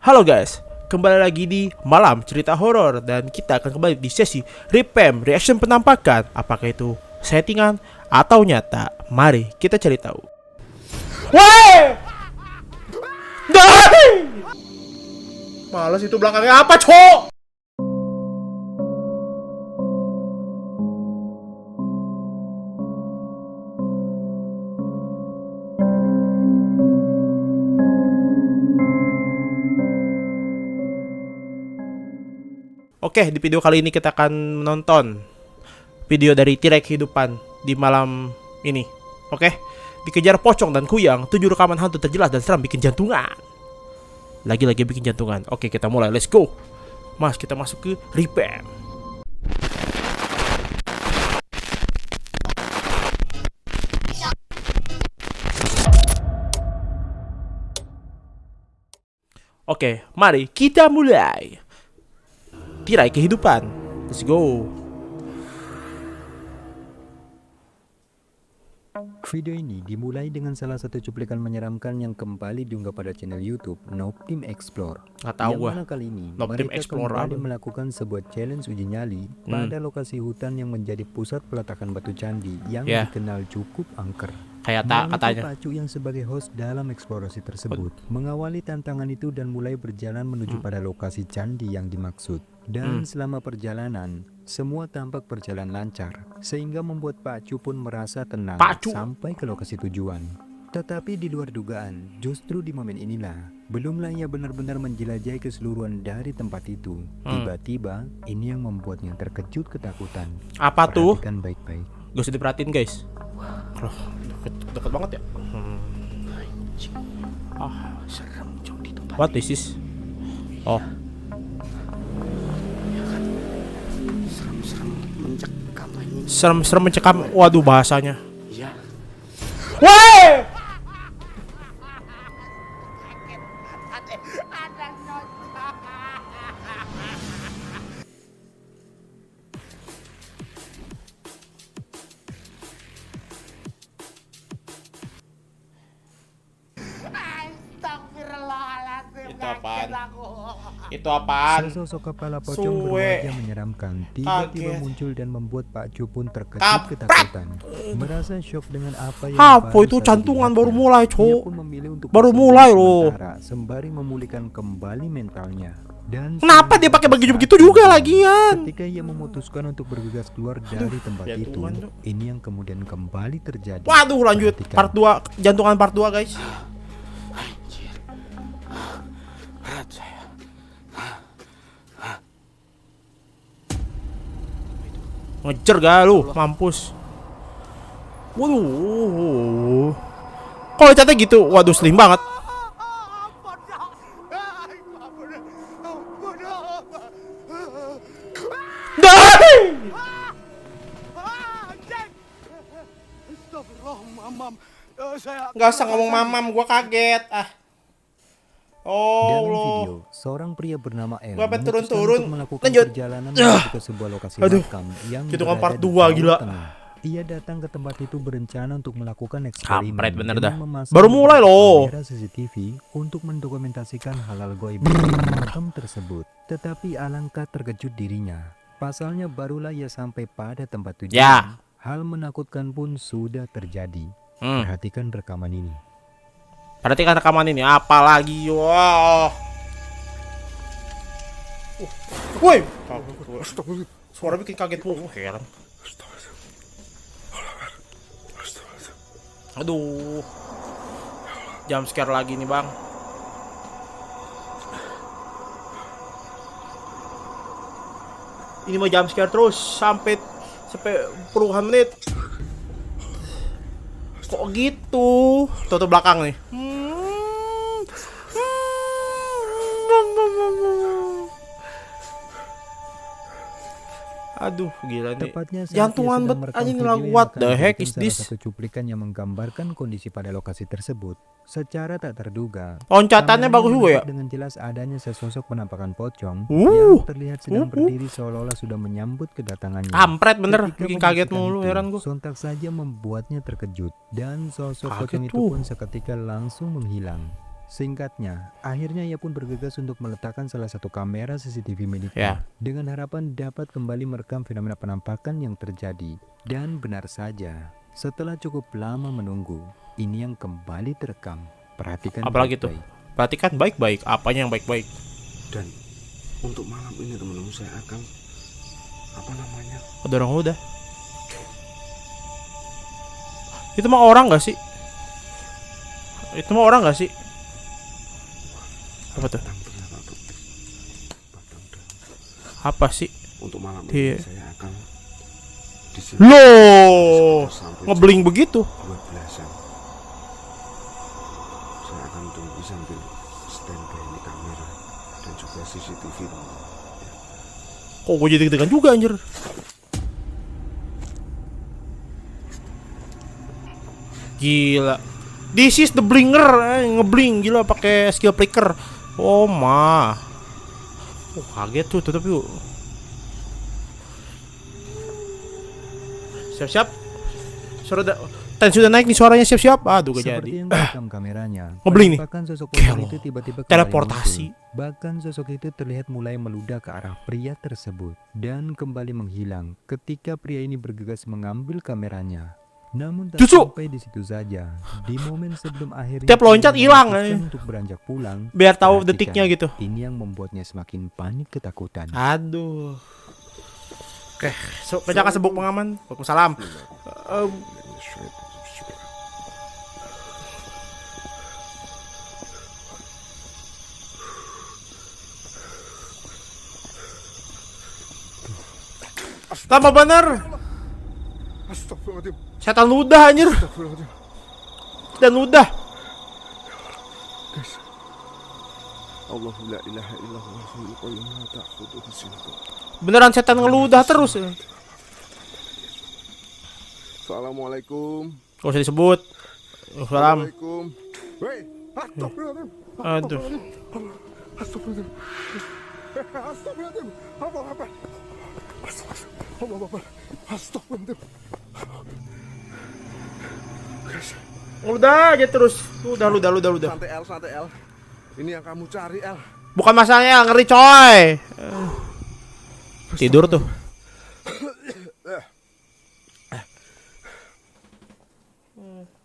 Halo guys, kembali lagi di Malam Cerita Horor dan kita akan kembali di sesi reaction penampakan. Apakah itu settingan atau nyata? Mari kita cari tahu. Woi! Dai! Males itu belakangnya apa, Cok? Oke, di video kali ini kita akan menonton video dari Tirai Kehidupan di malam ini. Oke, dikejar pocong dan kuyang, 7 rekaman hantu terjelas dan seram bikin jantungan. Lagi-lagi bikin jantungan. Oke, kita mulai, let's go. Mas, kita masuk ke Ripem. Oke, mari kita mulai. Tirai Kehidupan. Let's go. Video ini dimulai dengan salah satu cuplikan menyeramkan yang kembali diunggah pada channel YouTube Noob Team Explore. Nggak tahu yang gua. mana kali ini Noob Team mereka Explore kembali apa? melakukan sebuah challenge uji nyali pada lokasi hutan yang menjadi pusat peletakan batu candi yang dikenal cukup angker. Kayak tak katanya. Pacu yang sebagai host dalam eksplorasi tersebut mengawali tantangan itu dan mulai berjalan menuju pada lokasi candi yang dimaksud. Dan selama perjalanan, semua tampak berjalan lancar, sehingga membuat Pacu pun merasa tenang sampai ke lokasi tujuan. Tetapi di luar dugaan, justru di momen inilah, belumlah ia benar-benar menjelajahi keseluruhan dari tempat itu. Tiba-tiba, ini yang membuatnya terkejut ketakutan. Apa tuh? Perhatikan baik-baik. Gak usah diperhatiin guys. Loh, deket banget ya. What is this? Oh, serem mencekam. Waduh bahasanya. Iya. Woi! Itu apaan? Itu apaan? Sesosok kepala pocong berwajah menyeramkan tiba-tiba Kaget. muncul dan membuat Pak Cu pun terkejut Kampret. ketakutan. Merasa shock dengan apa yang Apa baru itu saja jantungan dilihatnya. baru mulai, Ia Cok. pun memilih untuk Baru berhenti mulai loh. sementara sembari memulihkan kembali mentalnya. Dan Kenapa dia pakai baju begitu juga lagian? ketika ia memutuskan untuk bergegas keluar dari tempat itu, jantungan, Cok. ini yang kemudian kembali terjadi. Waduh, lanjut Perhatikan. part 2, jantungan part 2 guys. Anjir. Berat saya. Ngejar gak lu, mampus. Waduh. Kalau catnya gitu, waduh slim banget. Dai! Gak usah ngomong mamam, gua kaget. Oh, Dalam lo. video, seorang pria bernama L Gua sampai memutuskan turun-turun. untuk melakukan Lanjut. perjalanan menuju ke sebuah lokasi Aduh. makam yang Jantungan berada part di 2, Jawa gila. Tengah. Ia datang ke tempat itu berencana untuk melakukan eksperimen. Kampret bener dengan dah. memasang Baru mulai beberapa loh. kamera CCTV untuk mendokumentasikan hal-hal goib di makam tersebut. Tetapi alangkah terkejut dirinya. Pasalnya barulah ia sampai pada tempat tujuan. Ya. Hal menakutkan pun sudah terjadi. Hmm. Perhatikan rekaman ini. Perhatikan rekaman ini, apalagi wow. Woi, suara bikin kaget pun. Heran. Aduh, jump scare lagi nih bang. Ini mah jump scare terus sampai puluhan menit. Kok gitu? Tuh belakang nih. Aduh, gila nih. Tepatnya saat Jantungan ia sedang bet merekam anjing video lagu. yang What akan the heck dijadikan is salah this? satu cuplikan yang menggambarkan kondisi pada lokasi tersebut. Secara tak terduga, Loncatannya kameranya bagus juga ya. menangkap dengan jelas adanya sesosok penampakan pocong Uh. yang terlihat sedang berdiri seolah-olah sudah menyambut kedatangannya. Kampret bener, Ketika bikin kaget menyaksikan mulu, itu, heran gua. sontak saja membuatnya terkejut dan sosok Kaget pocong itu tuh. pun seketika langsung menghilang. Singkatnya, akhirnya ia pun bergegas untuk meletakkan salah satu kamera CCTV miliknya dengan harapan dapat kembali merekam fenomena penampakan yang terjadi. Dan benar saja, setelah cukup lama menunggu, ini yang kembali terekam. Perhatikan Apalagi tuh? baik-baik. Perhatikan baik-baik. Apanya yang baik-baik? Dan untuk malam ini teman-teman saya akan apa namanya? Ada orang udah. Itu mah orang gak sih? Itu mah orang gak sih? Apa tuh? Batang ternyata tuh. Batang dan Apa sih? untuk malam Iya. ini saya akan di sini Loh, sampai ngebling begitu. 12-an. Saya akan tunggu sambil standby ini kamera dan juga CCTV. Kok gue jadi deg-degan juga anjir. Gila. This is the blinger, ngebling gila pakai skill flicker. Oh ma. Oh, kaget tuh, tutup yuk. Siap-siap. Tensi udah naik nih suaranya, siap-siap. Aduh gak Seperti jadi. yang terekam kameranya, Ngebling nih. penampakan sosok Gelo. wanita itu tiba-tiba kembali Teleportasi. muncul. Bahkan sosok itu terlihat mulai meludah ke arah pria tersebut dan kembali menghilang ketika pria ini bergegas mengambil kameranya. Namun tak Cucu. sampai di situ saja. Di momen sebelum akhirnya Tiap loncat ia hilang, memutuskan untuk beranjak pulang. Biar tahu perhatikan, detiknya gitu. Ini yang membuatnya semakin panik ketakutan. Aduh. Oke, bacakan sebuk pengaman. Waalaikumsalam. Lama bener. Astagfirullahaladzim. Setan ludah anjir. Astagfirullahaladzim. Dan ludah. Guys. Allahu la ilaha illallah hayyul qayyum la ta'khudhuhu sinatun. Beneran setan ngeludah terus. Assalamualaikum. Gak usah disebut. Salam. Assalamualaikum. Hei, astagfirullahaladzim. Aduh. Astagfirullahaladzim. Astagfirullahaladzim. Apa? Astagfirullahaladzim. Astagfirullahaladzim. Guys, Ludah aja terus. Ludah. santai L. Ini yang kamu cari L. Bukan masalahnya ngeri coy. Tidur tuh.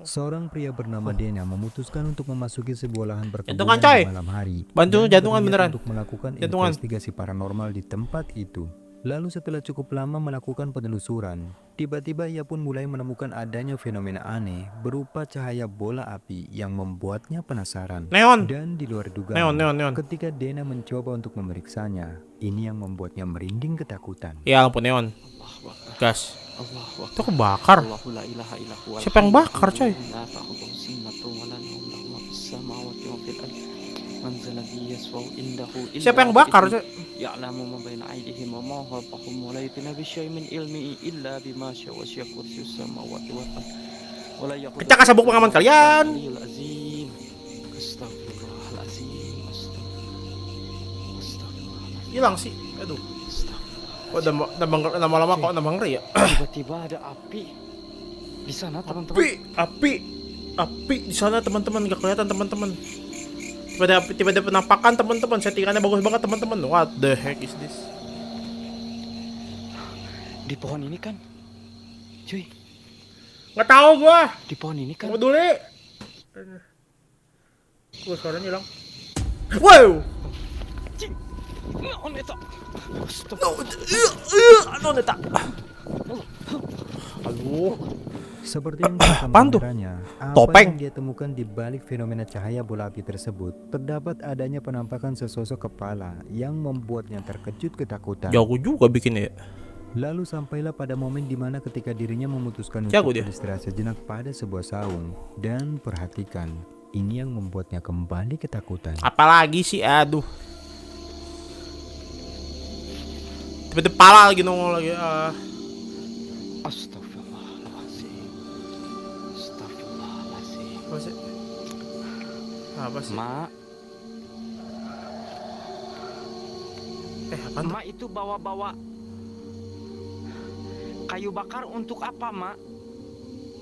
Seorang pria bernama Dena memutuskan untuk memasuki sebuah lahan Jantungan, perkebunan coy. di malam hari. Bantu dan jantungan berniat beneran. Untuk melakukan Jantungan. investigasi paranormal di tempat itu. Lalu setelah cukup lama melakukan penelusuran, tiba-tiba ia pun mulai menemukan adanya fenomena aneh berupa cahaya bola api yang membuatnya penasaran. Neon. Dan di luar dugaan, Neon. ketika Dena mencoba untuk memeriksanya, ini yang membuatnya merinding ketakutan. Ya ampun neon. Gas. Allahu Itu kebakar. Allahu la ilaha illa huwa. Siapa yang bakar coy? La ta'khudhuhu sinatun wa la nawm lahu ma fis samawati wa fil ardi. Man zalladhi yashfa'u indahu illa Siapa yang bakar coy? ya'lamu ma baina aydihim wa ma khalfahum wa la yuhituna bi syai'in min ilmihi illa bima syaa wa syaa kursiyyus samawati wal ardi. Wa la yaqudu Pecahkan sabuk pengaman kalian. Azim. Astagfirullahalazim. Astagfirullahalazim. Hilang sih. Aduh. Oh, lama-lama kok nambah ngeri ya. Tiba-tiba ada api di sana teman-teman. Api di sana teman-teman, nggak kelihatan teman-teman. Tiba-tiba penampakan teman-teman, settingannya bagus banget teman-teman. What the heck is this? Di pohon ini kan, cuy. Nggak tahu gua. Di pohon ini kan. Tunggu dulu. Gua suaranya hilang. Wow. Neta. Neta. Aduh. Seperti yang direkam Apaan tuh? kameranya, apa Topeng? yang dia temukan di balik fenomena cahaya bola api tersebut, terdapat adanya penampakan sesosok kepala yang membuatnya terkejut ketakutan. Jago juga bikin ya. Lalu sampailah pada momen di mana ketika dirinya memutuskan Jago untuk dia. beristirahat sejenak pada sebuah saung. Dan perhatikan, ini yang membuatnya kembali ketakutan. Apalagi sih, aduh. Tiba-tiba pala lagi nongol lagi. Astagfirullahalazim. Astagfirullahalazim. Apa sih? Apa sih? Mak, Apaan tuh? Mak itu bawa-bawa kayu bakar untuk apa, Mak?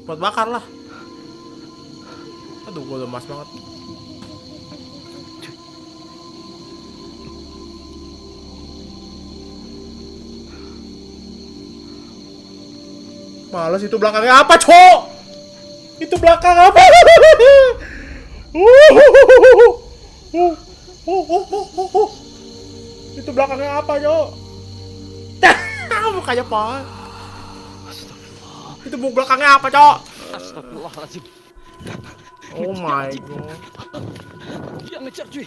Buat bakar lah. Aduh, gua lemas banget. Males, itu belakangnya apa, Cok? Itu belakang apa? Itu belakangnya apa, Cok? Mukanya apa? Astagfirullah. Itu belakangnya apa, Cok? Astagfirullahaladzim. Oh my god. Dia ngejar cuy.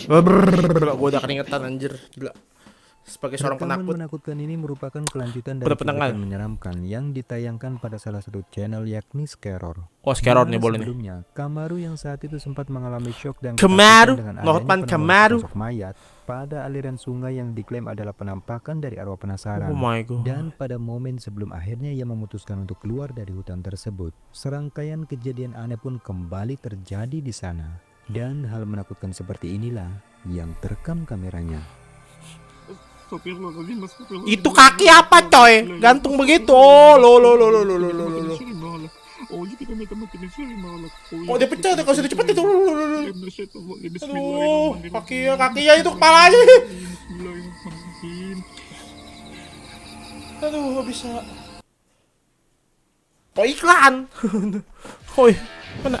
Gue udah keringetan anjir, gila. Sebagai seorang Rekaman penakut. menakutkan ini merupakan kelanjutan dari Penakut. cuplikan menyeramkan yang ditayangkan pada salah satu channel yakni Scaror. Oh, Scaror nih Dimana boleh nih. sebelumnya, Kamaru yang saat itu sempat mengalami shock dan Kamaru, ketakutan dengan Northman adanya Kamaru. penemuan sosok mayat pada aliran sungai yang diklaim adalah penampakan dari arwah penasaran. Oh my god. Dan pada momen sebelum akhirnya ia memutuskan untuk keluar dari hutan tersebut, serangkaian kejadian aneh pun kembali terjadi di sana. Dan hal menakutkan seperti inilah yang terekam kameranya. Itu kaki apa, coy? Gantung begitu. Oh, lo. Oh, dia pecah, kalau sudah cepet itu. Aduh, kakinya itu kepalanya. Aduh, gak bisa. Oh, iklan. Hoi, mana?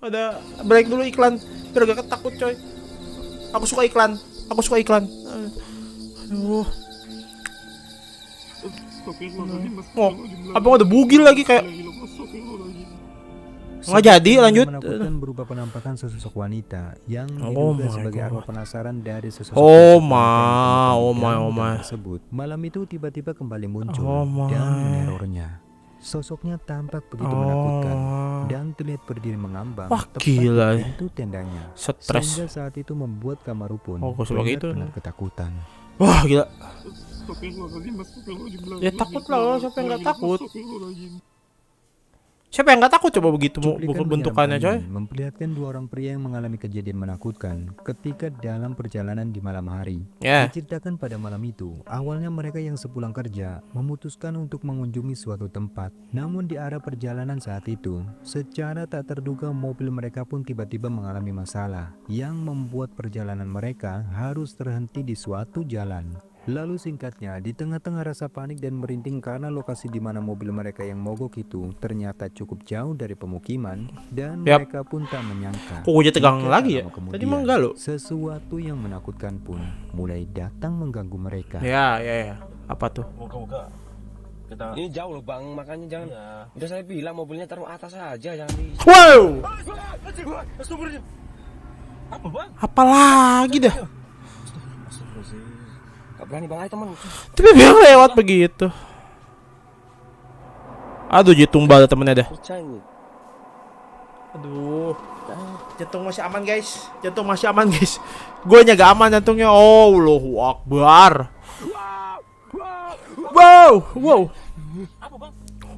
Ada break dulu iklan. Biar gak ketakut, coy. Aku suka iklan. Aduh. Oh, abang ada bugil lagi kayak. Nggak jadi lanjut. Menakutkan berupa penampakan sesosok wanita yang Oh diduga my sebagai God. arwah penasaran dari sesosok Oh wanita yang my, ditemukan oh di my. hutan tersebut. Malam itu tiba-tiba kembali muncul Oh my. dan menerornya. Sosoknya tampak begitu menakutkan dan terlihat berdiri mengambang Wah, tepat gila. di pintu tendanya. Stres. Sehingga saat itu membuat Kamaru pun Oh, kok sebagai itu? benar-benar ketakutan. Wah, gila. Ya takut lah, siapa yang nggak takut? Siapa yang nggak takut coba begitu Cuplikan bentukannya, coy? menyeramkan ini memperlihatkan dua orang pria yang mengalami kejadian menakutkan ketika dalam perjalanan di malam hari. Ya. Diceritakan pada malam itu, awalnya mereka yang sepulang kerja memutuskan untuk mengunjungi suatu tempat. Namun di arah perjalanan saat itu, secara tak terduga mobil mereka pun tiba-tiba mengalami masalah yang membuat perjalanan mereka harus terhenti di suatu jalan. Lalu singkatnya, di tengah-tengah rasa panik dan merinding karena lokasi di mana mobil mereka yang mogok itu ternyata cukup jauh dari pemukiman dan Yap. mereka pun tak menyangka. Kok gue tegang jika lagi ya? tak lama Tadi kemudian, mah enggak lo. sesuatu yang menakutkan pun mulai datang mengganggu mereka. Ya. Apa tuh? Moga-moga kita Ini jauh loh bang, makanya jangan. Udah saya bilang mobilnya taruh atas aja, jangan di. Wow! apa bang? Apa lagi dah? Gak berani bang, ayo teman. Tapi biar lewat begitu. Aduh, jadi tumbal temennya dah. Percaya nih. Aduh. Jantung masih aman, guys. Gue nya gak aman jantungnya. Oh, Allahu Akbar. Wow.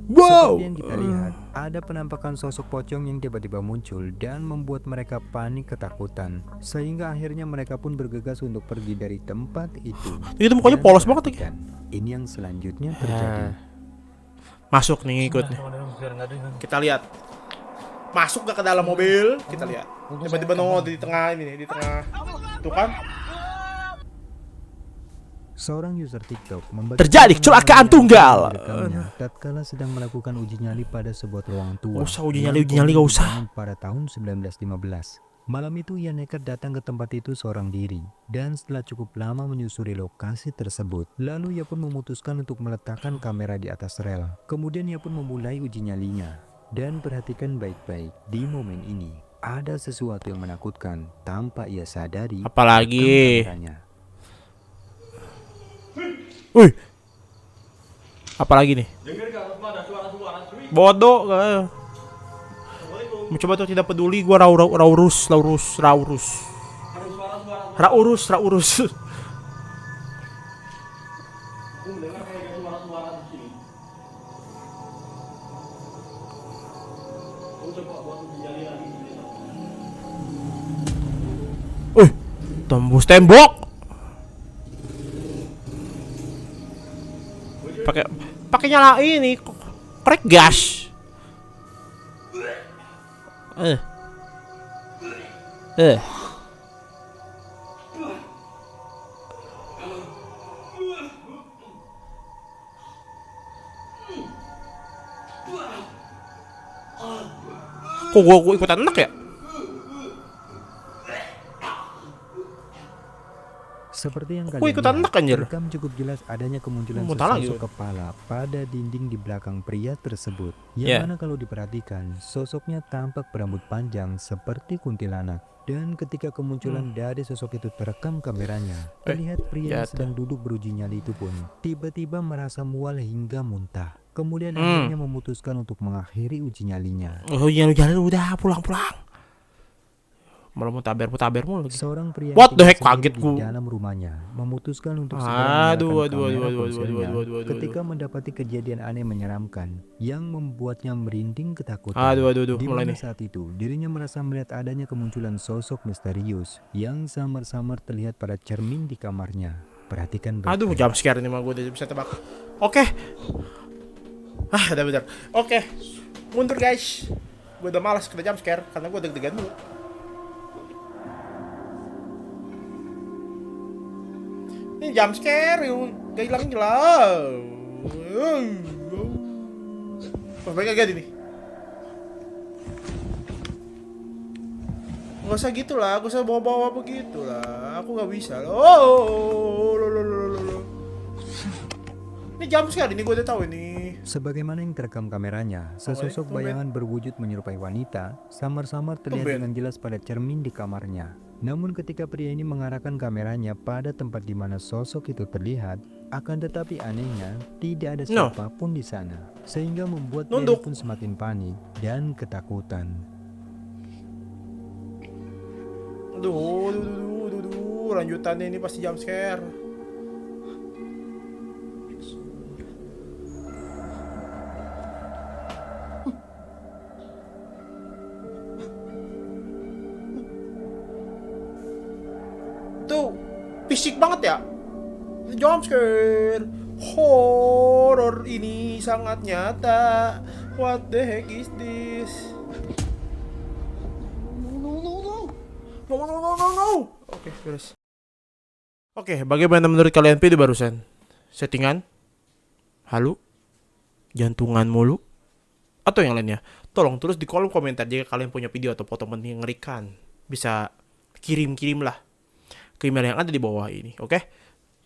Seperti yang kita lihat, ada penampakan sosok pocong yang tiba-tiba muncul dan membuat mereka panik ketakutan. Sehingga akhirnya mereka pun bergegas untuk pergi dari tempat itu. Itu mukanya Dan polos banget lagi. perhatikan, ini yang selanjutnya terjadi. Masuk nih, ikut nih. Biar nggak ada yang- Kita lihat. Masuk gak ke dalam mobil? Kita lihat. Tiba-tiba nongol di tengah ini nih, di tengah. Tuh kan? Seorang user TikTok membagikan Terjadi kecelakaan pengalaman tunggal. yang direkamnya tatkala sedang melakukan uji nyali pada sebuah ruangan tua. Gak usah uji yang nyali gak usah. dibangun pada tahun 1915. Malam itu ia nekat datang ke tempat itu seorang diri dan setelah cukup lama menyusuri lokasi tersebut, lalu ia pun memutuskan untuk meletakkan kamera di atas rel. Kemudian ia pun memulai uji nyalinya. Dan perhatikan baik-baik, di momen ini ada sesuatu yang menakutkan tanpa ia sadari. Apalagi? kameranya. Wih. Apalagi nih? Bodoh. Mencoba tuh tidak peduli, gua raurus. Tembus tembok. Pakai nyala ini korek gas. Kok gua ikutan enak ya? Seperti yang Kok kalian ikutan lihat, enak, anjir? terekam cukup jelas adanya kemunculan Muntah lagi, sesosok kepala pada dinding di belakang pria tersebut. Yang Ya. mana kalau diperhatikan, sosoknya tampak berambut panjang seperti kuntilanak. Dan ketika kemunculan dari sosok itu terekam kameranya, terlihat pria yang jatuh. sedang duduk beruji nyali itu pun tiba-tiba merasa mual hingga muntah. Kemudian akhirnya memutuskan untuk mengakhiri uji nyalinya. Oh iya, lu jalan udah pulang. Malah mau taber mulu lagi. Seorang pria yang What the tinggal heck, sendiri kaget di gua. dalam rumahnya memutuskan untuk Aduh, segera aduh, menyalakan kamera aduh, ponselnya aduh. ketika mendapati kejadian aneh menyeramkan yang membuatnya merinding ketakutan. Aduh, Di mulai mana nih. saat itu dirinya merasa melihat adanya kemunculan sosok misterius yang samar-samar terlihat pada cermin di kamarnya. Perhatikan Aduh, baik-baik. jump scare ini mah gue udah bisa tebak. Oke. Udah bentar. Oke. Mundur guys. Gue udah malas kena jump scare karena gue deg-degan mulu. Ini jump scare, yuk. Gak hilang. Wah, baik gak nih? Gak usah gitu lah, gak usah bawa-bawa begitu lah. Aku gak bisa. Ini jump scare, ini gue udah tahu ini. Sebagaimana yang terekam kameranya, sesosok tumben. bayangan berwujud menyerupai wanita samar-samar terlihat Tumben. dengan jelas pada cermin di kamarnya. Namun ketika pria ini mengarahkan kameranya pada tempat di mana sosok itu terlihat, akan tetapi anehnya tidak ada No. siapapun di sana, sehingga membuat pria ini Nunduk. pun semakin panik dan ketakutan. Aduh, lanjutannya ini pasti jump scare. Tuh, fisik banget ya. Jump scare. Horror ini sangat nyata. What the heck is this? No. Oke, beres. Oke, bagaimana menurut kalian video barusan? Settingan? Halu? Jantungan mulu? Atau yang lainnya? Tolong tulis di kolom komentar jika kalian punya video atau foto mengerikan. Bisa kirim lah ke email yang ada di bawah ini, oke?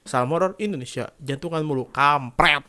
Salam horor Indonesia, jantungan mulu, kampret.